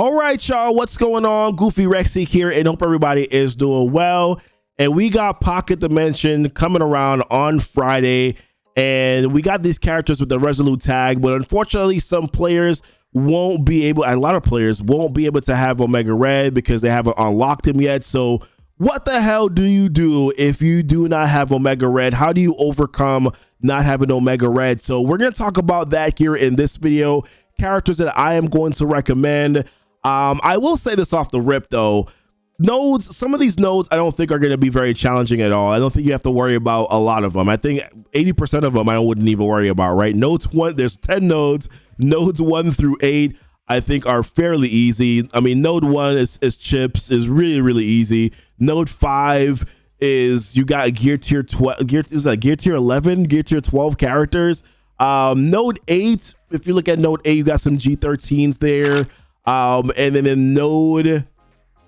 All right, y'all, what's going on? Goofy Rexy here, and hope everybody is doing well. And we got Pocket Dimension coming around on Friday, and we got these characters with the Resolute tag, but unfortunately, some players won't be able, a lot of players won't be able to have Omega Red because they haven't unlocked him yet. So what the hell do you do if you do not have Omega Red? How do you overcome not having Omega Red? So we're going to talk about that here in this video. Characters that I am going to recommend. I will say this off the rip though, nodes, some of these nodes I don't think are going to be very challenging at all. I don't think you have to worry about a lot of them. I think 80% of them I wouldn't even worry about, right? Nodes 1, there's 10 nodes. Nodes 1 through 8 I think are fairly easy. I mean, node 1 is chips, is really easy. Node 5 is, you got gear tier 12, gear tier 11, gear tier 12 characters. Node 8, if you look at node 8, you got some G13s there. And then in node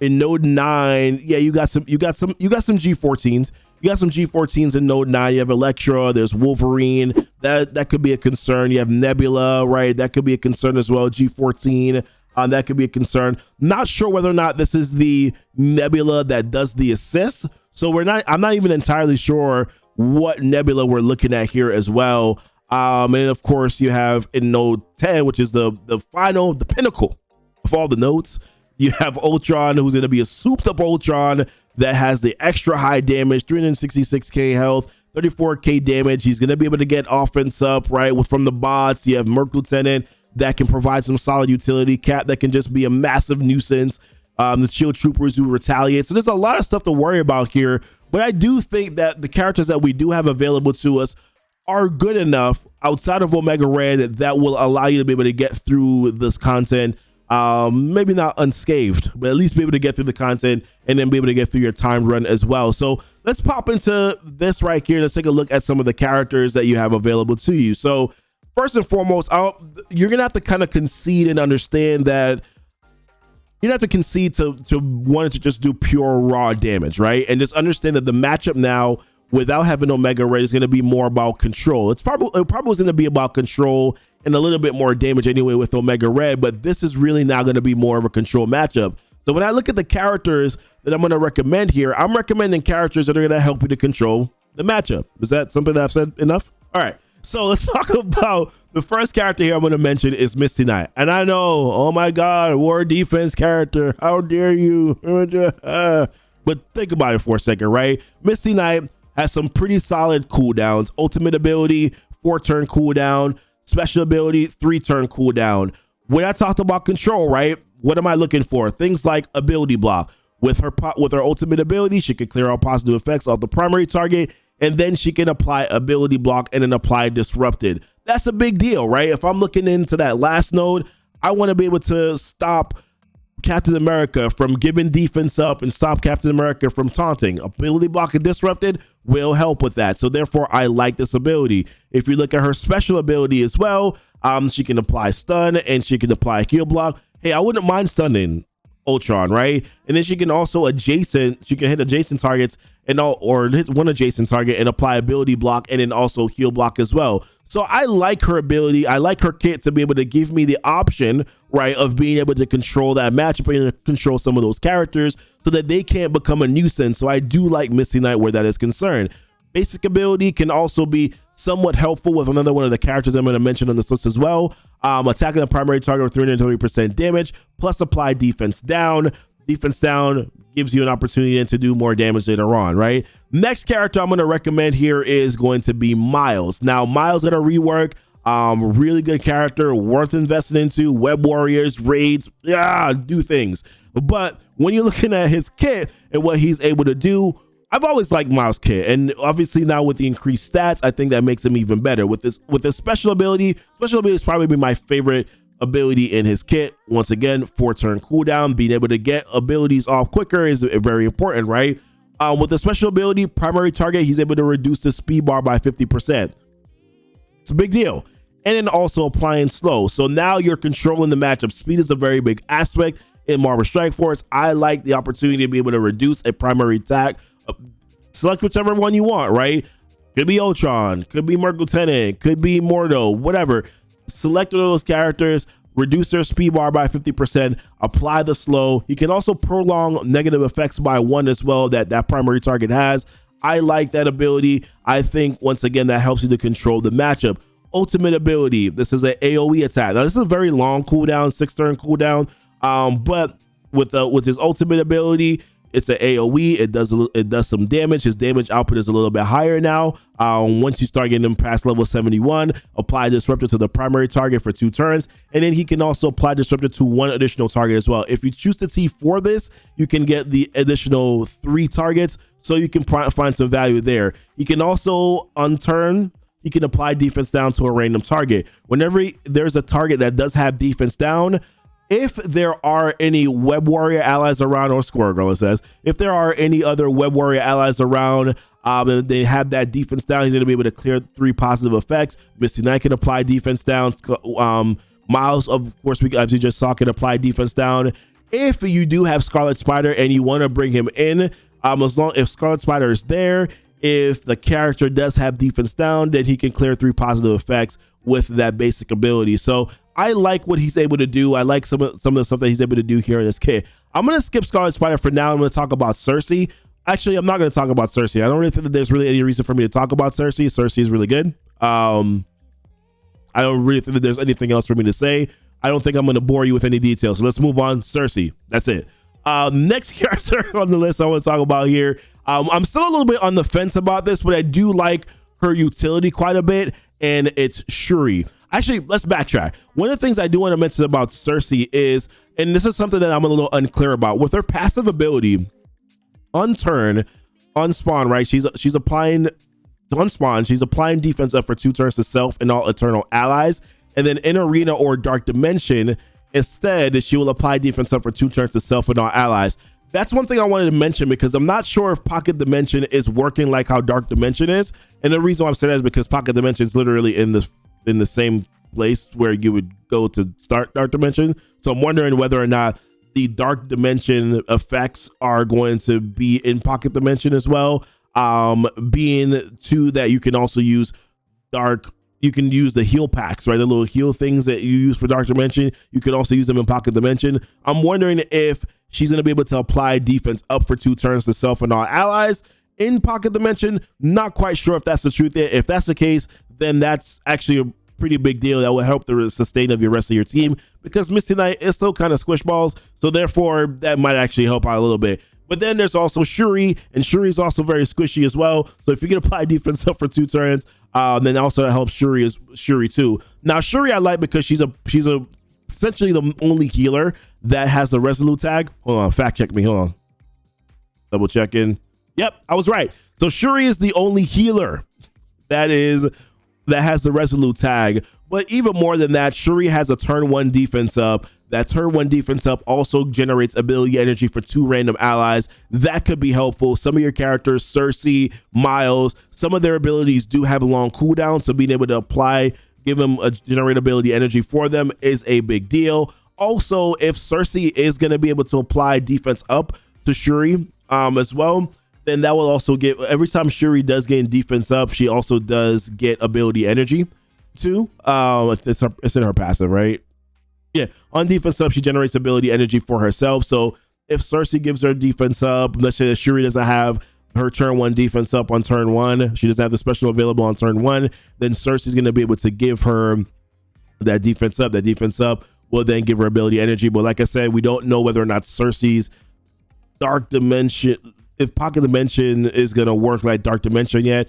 9, yeah, you got some G14s. You got some G14s in node 9. You have Elektra, there's Wolverine. That could be a concern. You have Nebula, right? That could be a concern as well. G14, that could be a concern. Not sure whether or not this is the Nebula that does the assist. So I'm not even entirely sure what Nebula we're looking at here as well. And then of course you have in node 10, which is the pinnacle of all the nodes, you have Ultron, who's going to be a souped up Ultron that has the extra high damage, 366k health, 34k damage. He's going to be able to get offense up, right, from the bots. You have Merc Lieutenant that can provide some solid utility, Cap that can just be a massive nuisance, the Shield Troopers who retaliate. So there's a lot of stuff to worry about here, but I do think that the characters that we do have available to us are good enough outside of Omega Red that will allow you to be able to get through this content. Maybe not unscathed, but at least be able to get through the content and then be able to get through your time run as well. So let's pop into this right here. Let's take a look at some of the characters that you have available to you. So first and foremost, you're gonna have to kind of concede and understand that you have to concede to wanting to just do pure raw damage, right? And just understand that the matchup now without having Omega Red is going to be more about control. It probably was going to be about control and a little bit more damage anyway with Omega Red, but this is really now going to be more of a control matchup. So when I look at the characters that I'm going to recommend here, I'm recommending characters that are going to help you to control the matchup. Is that something that I've said enough? All right, so let's talk about the first character here I'm going to mention is Misty Knight. And I know, oh my God, war defense character, how dare you? But think about it for a second, right? Misty Knight has some pretty solid cooldowns. Ultimate ability, 4-turn cooldown. Special ability, 3-turn cooldown. When I talked about control, right? What am I looking for? Things like ability block. With her ultimate ability, she can clear all positive effects off the primary target, and then she can apply ability block and then apply disrupted. That's a big deal, right? If I'm looking into that last node, I want to be able to stop Captain America from giving defense up and stop Captain America from taunting. Ability block and disrupted will help with that. So therefore, I like this ability. If you look at her special ability as well, she can apply stun and she can apply heal block. Hey, I wouldn't mind stunning Ultron, right? And then she can also hit adjacent targets or hit one adjacent target and apply ability block and then also heal block as well. So I like her ability. I like her kit to be able to give me the option, right, of being able to control that matchup and control some of those characters so that they can't become a nuisance. So I do like Misty Knight where that is concerned. Basic ability can also be somewhat helpful with another one of the characters I'm going to mention on this list as well. Attacking the primary target with 330% damage, plus apply defense down. Defense down gives you an opportunity to do more damage later on, right? Next character I'm going to recommend here is going to be Miles. Now, Miles got a rework. Really good character, worth investing into. Web Warriors, raids, yeah, do things. But when you're looking at his kit and what he's able to do, I've always liked Miles' kit, and obviously now with the increased stats, I think that makes him even better. With this special ability is probably my favorite ability in his kit. Once again, 4-turn cooldown, being able to get abilities off quicker is very important, right? With the special ability, primary target, he's able to reduce the speed bar by 50%. It's a big deal. And then also applying slow. So now you're controlling the matchup. Speed is a very big aspect in Marvel Strike Force. I like the opportunity to be able to reduce a primary attack. Select whichever one you want, right? Could be Ultron, could be Merc Lieutenant, could be Mordo, whatever. Select one of those characters, reduce their speed bar by 50%, apply the slow. He can also prolong negative effects by 1 as well that primary target has. I like that ability. I think, once again, that helps you to control the matchup. Ultimate ability. This is an AoE attack. Now, this is a very long cooldown, 6-turn cooldown, but with his ultimate ability, it's an AoE. It does some damage. His damage output is a little bit higher now. Once you start getting him past level 71, apply Disruptor to the primary target for 2 turns, and then he can also apply Disruptor to 1 additional target as well. If you choose to T4 this, you can get the additional 3 targets, so you can find some value there. You can also, on turn, he can apply defense down to a random target. Whenever there's a target that does have defense down, if there are any Web Warrior allies around, or Squirrel Girl, it says, if there are any other Web Warrior allies around, and they have that defense down, he's going to be able to clear 3 positive effects. Misty Knight can apply defense down. Miles, of course, as you just saw, can apply defense down. If you do have Scarlet Spider and you want to bring him in, if Scarlet Spider is there, if the character does have defense down, then he can clear 3 positive effects with that basic ability. So I like what he's able to do. I like some of the stuff that he's able to do here in this kit. I'm going to skip Scarlet Spider for now. I'm going to talk about Cersei. Actually, I'm not going to talk about Cersei. I don't really think that there's really any reason for me to talk about Cersei. Cersei is really good. I don't really think that there's anything else for me to say. I don't think I'm going to bore you with any details. So let's move on. Cersei. That's it. Next character on the list I want to talk about here. I'm still a little bit on the fence about this, but I do like her utility quite a bit, and it's Shuri. Actually, let's backtrack. One of the things I do want to mention about Cersei is, and this is something that I'm a little unclear about, with her passive ability, on turn, on spawn, right? She's applying on spawn. She's applying defense up for 2 turns to self and all eternal allies, and then in arena or dark dimension, instead, she will apply defense up for 2 turns to self and all allies. That's one thing I wanted to mention, because I'm not sure if Pocket Dimension is working like how Dark Dimension is, and the reason why I'm saying that is because Pocket Dimension is literally in the same place where you would go to start Dark Dimension. So I'm wondering whether or not the Dark Dimension effects are going to be in Pocket Dimension as well. Being too that you can also use you can use the heal packs, right? The little heal things that you use for Dark Dimension. You can also use them in Pocket Dimension. I'm wondering if she's going to be able to apply defense up for 2 turns to self and all allies in Pocket Dimension. Not quite sure if that's the truth there. If that's the case, then that's actually a pretty big deal. That will help the sustain of your rest of your team, because Misty Knight is still kind of squish balls. So therefore, that might actually help out a little bit. But then there's also Shuri, and Shuri is also very squishy as well. So if you can apply defense up for 2 turns, then also that helps Shuri too. Now Shuri I like because she's essentially the only healer that has the Resolute tag. Hold on, fact check me. Hold on, double checking. Yep, I was right. So Shuri is the only healer that has the Resolute tag. But even more than that, Shuri has a turn 1 defense up. That turn 1 defense up also generates ability energy for 2 random allies. That could be helpful. Some of your characters, Cersei, Miles, some of their abilities do have a long cooldown, so being able to give them a generate ability energy for them is a big deal. Also, if Cersei is going to be able to apply defense up to Shuri as well, then that will also get, every time Shuri does gain defense up, she also does get ability energy too. It's in her passive, right? Yeah, on defense up, she generates ability energy for herself. So if Cersei gives her defense up, let's say that Shuri doesn't have her turn 1 defense up on turn 1, she doesn't have the special available on turn 1, then Cersei's going to be able to give her that defense up. That defense up will then give her ability energy. But like I said, we don't know whether or not Cersei's Dark Dimension, if Pocket Dimension is going to work like Dark Dimension yet.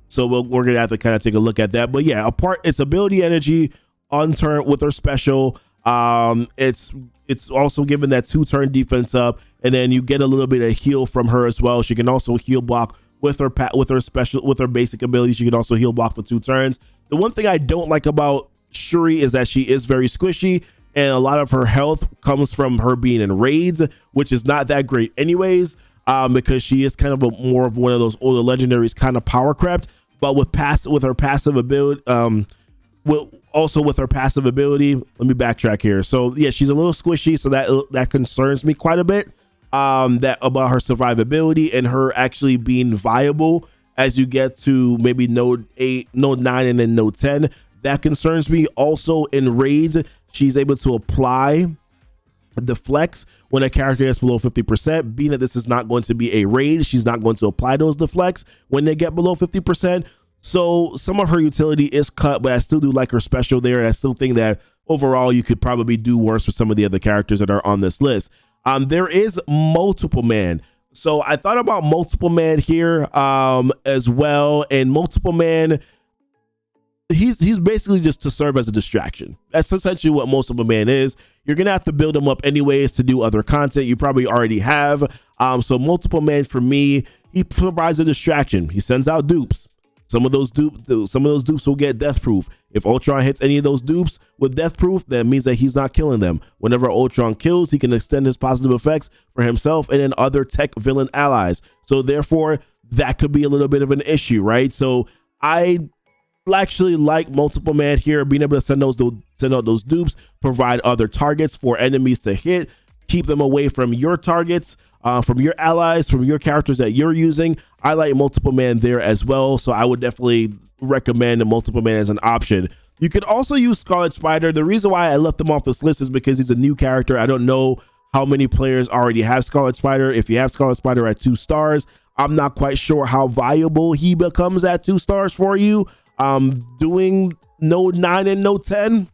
So we're going to have to kind of take a look at that. But yeah, it's ability energy on turn with her special. It's also given that 2 turn defense up, and then you get a little bit of heal from her as well. She can also heal block with her basic ability. She can also heal block for 2 turns. The one thing I don't like about Shuri is that she is very squishy, and a lot of her health comes from her being in raids, which is not that great anyways, because she is kind of more of one of those older legendaries, kind of power crept. But with her passive ability, with her passive ability, let me backtrack here. So yeah, she's a little squishy, so that concerns me quite a bit. That about her survivability and her actually being viable as you get to maybe node 8, node 9, and then node 10. That concerns me. Also in raids, she's able to apply the flex when a character is below 50%. Being that this is not going to be a raid, she's not going to apply those deflects when they get below 50%. So some of her utility is cut, but I still do like her special there. I still think that overall you could probably do worse for some of the other characters that are on this list. There is Multiple Man. So I thought about Multiple Man here as well. And Multiple Man, he's basically just to serve as a distraction. That's essentially what Multiple Man is. You're gonna have to build him up anyways to do other content you probably already have. So Multiple Man, for me, he provides a distraction. He sends out dupes. Some of those dupes will get death proof. If Ultron hits any of those dupes with death proof, that means that he's not killing them. Whenever Ultron kills, he can extend his positive effects for himself and then other tech villain allies. So therefore, that could be a little bit of an issue, right? So I actually like Multiple Man here, being able to send out those dupes, provide other targets for enemies to hit, keep them away from your targets, from your allies, from your characters that you're using. I like Multiple Man there as well, so I would definitely recommend a Multiple Man as an option. You could also use Scarlet Spider. The reason why I left him off this list is because he's a new character. I don't know how many players already have Scarlet Spider. If you have Scarlet Spider at 2 stars, I'm not quite sure how valuable he becomes at 2 stars for you. Doing node 9 and node 10,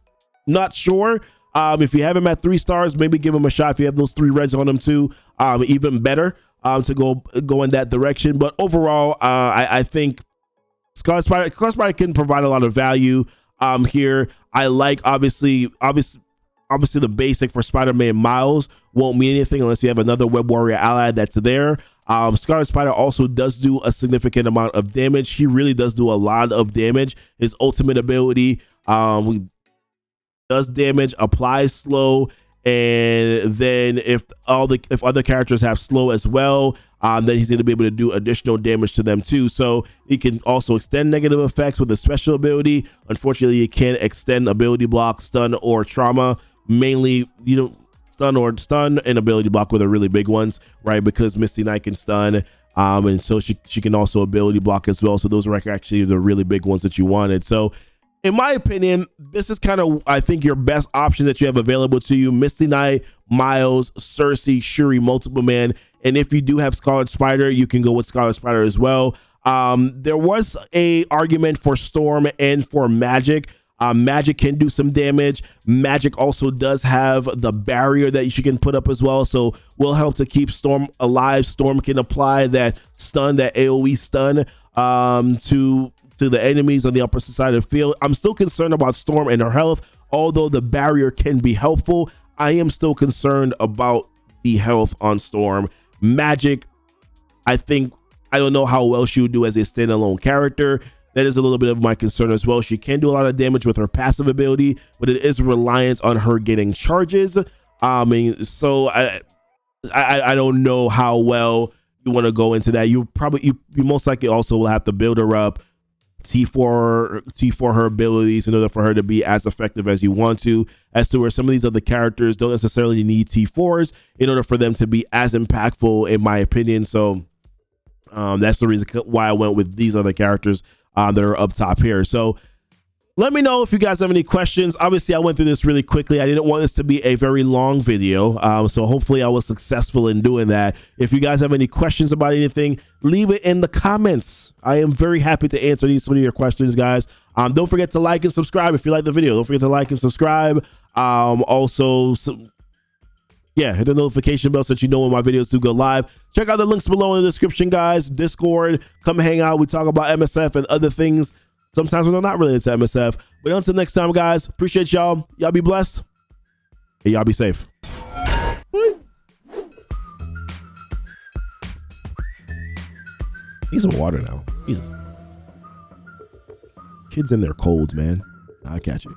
not sure. If you have him at 3 stars, maybe give him a shot. If you have those 3 reds on him too, even better to go in that direction. But overall, I think Scarlet Spider can provide a lot of value here. I like obviously the basic for Spider-Man Miles won't mean anything unless you have another Web Warrior ally that's there. Scarlet Spider also does do a significant amount of damage. He really does do a lot of damage. His ultimate ability does damage, applies slow, and then if other characters have slow as well, then he's going to be able to do additional damage to them too. So he can also extend negative effects with a special ability. Unfortunately, you can't extend ability block, stun, or trauma. Mainly, stun and ability block were the really big ones, right? Because Misty Knight can stun, and so she can also ability block as well. So those are actually the really big ones that you wanted. So in my opinion, this is kind of, I think, your best option that you have available to you. Misty Knight, Miles, Cersei, Shuri, Multiple Man. And if you do have Scarlet Spider, you can go with Scarlet Spider as well. There was a argument for Storm and for Magic. Magic can do some damage. Magic also does have the barrier that you can put up as well, so will help to keep Storm alive. Storm can apply that stun, that AoE stun, to the enemies on the opposite side of the field. I'm still concerned about Storm and her health. Although the barrier can be helpful, I am still concerned about the health on Storm. Magic, I don't know how well she would do as a standalone character. That is a little bit of my concern as well. She can do a lot of damage with her passive ability, but it is reliant on her getting charges. So I don't know how well you want to go into that. You most likely also will have to build her up, T4 her abilities in order for her to be as effective as you want to, as to where some of these other characters don't necessarily need T4s in order for them to be as impactful, in my opinion. So that's the reason why I went with these other characters that are up top here. So let me know if you guys have any questions. Obviously, I went through this really quickly. I didn't want this to be a very long video, so hopefully I was successful in doing that. If you guys have any questions about anything, leave it in the comments. I am very happy to answer some of your questions, guys. Don't forget to like and subscribe if you like the video. Don't forget to like and subscribe. Also, hit the notification bell so that you know when my videos do go live. Check out the links below in the description, guys. Discord, come hang out. We talk about MSF and other things. Sometimes we're not really into MSF. But until next time, guys, appreciate y'all. Y'all be blessed. And y'all be safe. Need some water now. Jesus. Kids in their colds, man. I'll catch you.